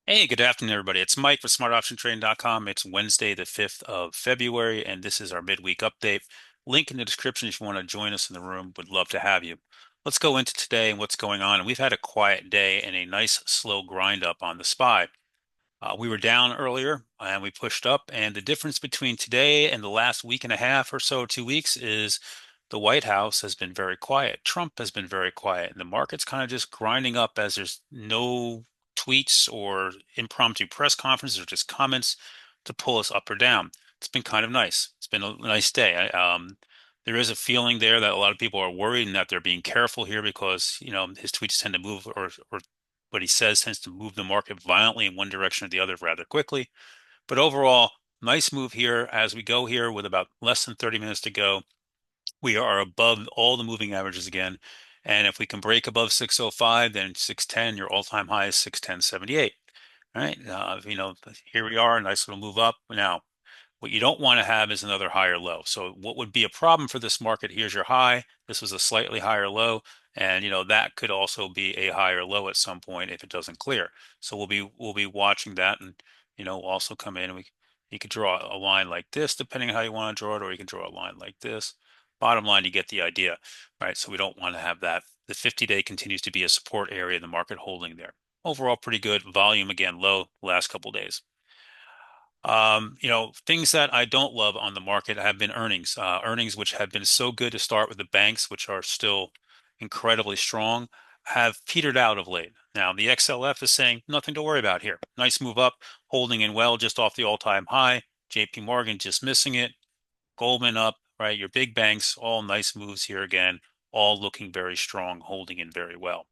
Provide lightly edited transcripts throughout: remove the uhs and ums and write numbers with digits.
Hey, good afternoon, everybody. It's Mike with smartoptiontrading.com. It's Wednesday, the 5th of February, and this is our midweek update. Link in the description if you want to join us in the room. Would love to have you. Let's go into today and what's going on. And we've had a quiet day and a nice slow grind up on the SPY. We were down earlier and we pushed up. And the difference between today and the last week and a half or so, 2 weeks, is the White House has been very quiet. Trump has been very quiet. And the market's kind of just grinding up as there's no tweets or impromptu press conferences or just comments to pull us up or down. It's been kind of nice. It's been a nice day. There is a feeling there that a lot of people are worried and that they're being careful here because, his tweets tend to move or what he says tends to move the market violently in one direction or the other rather quickly. But overall, nice move here as we go here with about less than 30 minutes to go. We are above all the moving averages again. And if we can break above 605, then 610, your all-time high is 610.78. All right. Here we are, a nice little move up. Now, what you don't want to have is another higher low. So what would be a problem for this market? Here's your high. This was a slightly higher low. And that could also be a higher low at some point if it doesn't clear. So we'll be watching that and also come in and you could draw a line like this, depending on how you want to draw it, or you can draw a line like this. Bottom line, you get the idea, right? So we don't want to have that. The 50-day continues to be a support area, the market holding there. Overall, pretty good. Volume again low last couple days. Things that I don't love on the market have been earnings. Earnings which have been so good to start with the banks, which are still incredibly strong, have petered out of late. Now, the XLF is saying nothing to worry about here. Nice move up, holding in well just off the all-time high. JP Morgan just missing it. Goldman up, right? Your big banks, all nice moves here again, all looking very strong, holding in very well.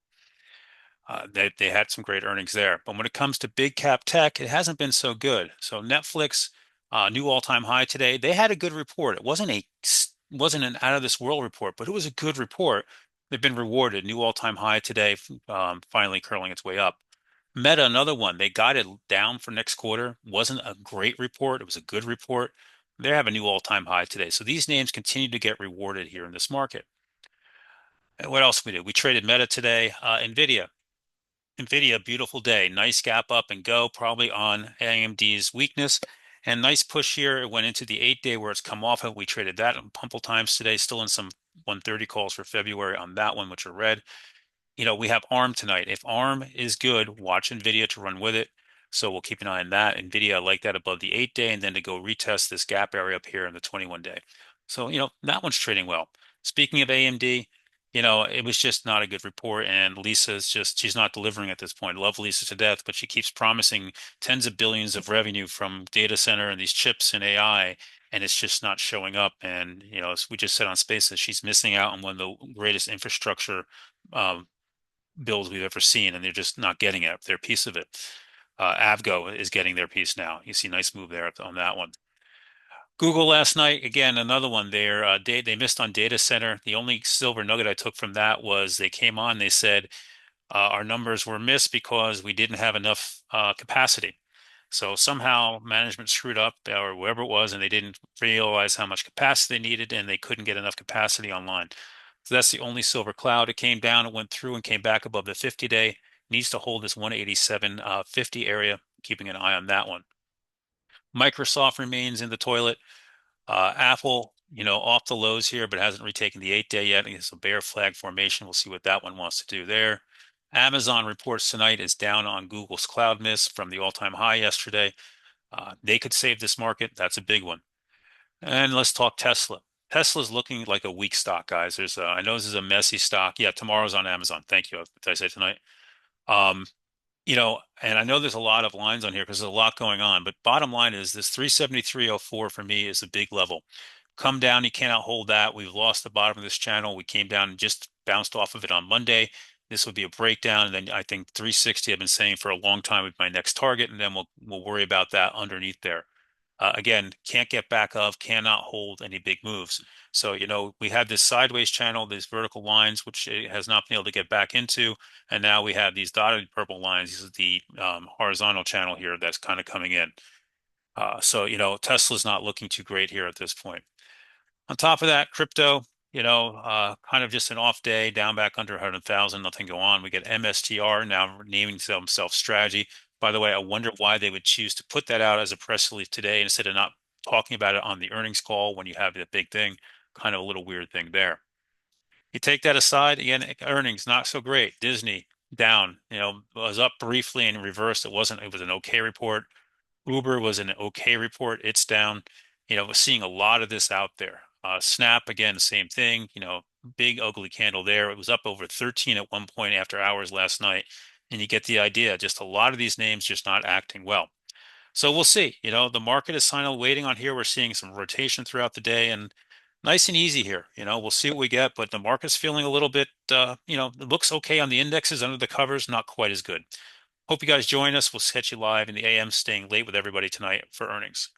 They had some great earnings there. But when it comes to big cap tech, it hasn't been so good. So Netflix, new all-time high today. They had a good report. It wasn't an out of this world report, but it was a good report. They've been rewarded. New all-time high today, finally curling its way up. Meta, another one. They got it down for next quarter. Wasn't a great report. It was a good report. They have a new all-time high today. So these names continue to get rewarded here in this market. And what else we did? We traded Meta today. NVIDIA, beautiful day. Nice gap up and go, probably on AMD's weakness. And nice push here. It went into the 8-day where it's come off of. We traded that a couple times today, still in some 130 calls for February on that one, which are red. We have ARM tonight. If ARM is good, watch NVIDIA to run with it. So we'll keep an eye on that. NVIDIA, I like that above the 8-day and then to go retest this gap area up here in the 21-day. So, that one's trading well. Speaking of AMD, it was just not a good report. And she's not delivering at this point. Love Lisa to death, but she keeps promising tens of billions of revenue from data center and these chips and AI, and it's just not showing up. And, as we just said on Spaces, she's missing out on one of the greatest infrastructure um, bills we've ever seen, and they're just not getting it. Their piece of it. Avgo is getting their piece now. You see nice move there on that one. Google last night, again, another one there. They missed on data center. The only silver nugget I took from that was they came on, they said our numbers were missed because we didn't have enough capacity. So somehow management screwed up or whoever it was, and they didn't realize how much capacity they needed, and they couldn't get enough capacity online. So that's the only silver cloud. It came down, it went through and came back above the 50-day. Needs to hold this 187.50 area, keeping an eye on that one. Microsoft remains in the toilet. Apple, off the lows here, but hasn't retaken the 8-day yet. It's a bear flag formation. We'll see what that one wants to do there. Amazon reports tonight is down on Google's cloud miss from the all-time high yesterday. They could save this market. That's a big one. And let's talk Tesla. Tesla's looking like a weak stock, guys. I know this is a messy stock. Yeah, tomorrow's on Amazon. Thank you. Did I say tonight? Um, and I know there's a lot of lines on here because there's a lot going on, but bottom line is this 373.04 for me is a big level. Come down, you cannot hold that. We've lost the bottom of this channel. We came down and just bounced off of it on Monday. This would be a breakdown, and then I think 360 I've been saying for a long time with my next target, and then we'll worry about that underneath there. Again, can't get back of, cannot hold any big moves. So, we had this sideways channel, these vertical lines, which it has not been able to get back into. And now we have these dotted purple lines. This is the horizontal channel here that's kind of coming in. So, Tesla's not looking too great here at this point. On top of that, crypto, kind of just an off day, down back under 100,000, nothing go on. We get MSTR now naming themselves Strategy. By the way, I wonder why they would choose to put that out as a press release today instead of not talking about it on the earnings call when you have the big thing. Kind of a little weird thing there. You take that aside, again, earnings not so great. Disney down, was up briefly and reversed. It was an okay report. Uber was an okay report. It's down. We're seeing a lot of this out there. Snap, again, same thing, big ugly candle there. It was up over 13 at one point after hours last night. And you get the idea, just a lot of these names just not acting well. So we'll see. The market is kind of waiting on here. We're seeing some rotation throughout the day and nice and easy here. We'll see what we get, but the market's feeling a little bit, it looks okay on the indexes under the covers, not quite as good. Hope you guys join us. We'll catch you live in the AM, staying late with everybody tonight for earnings.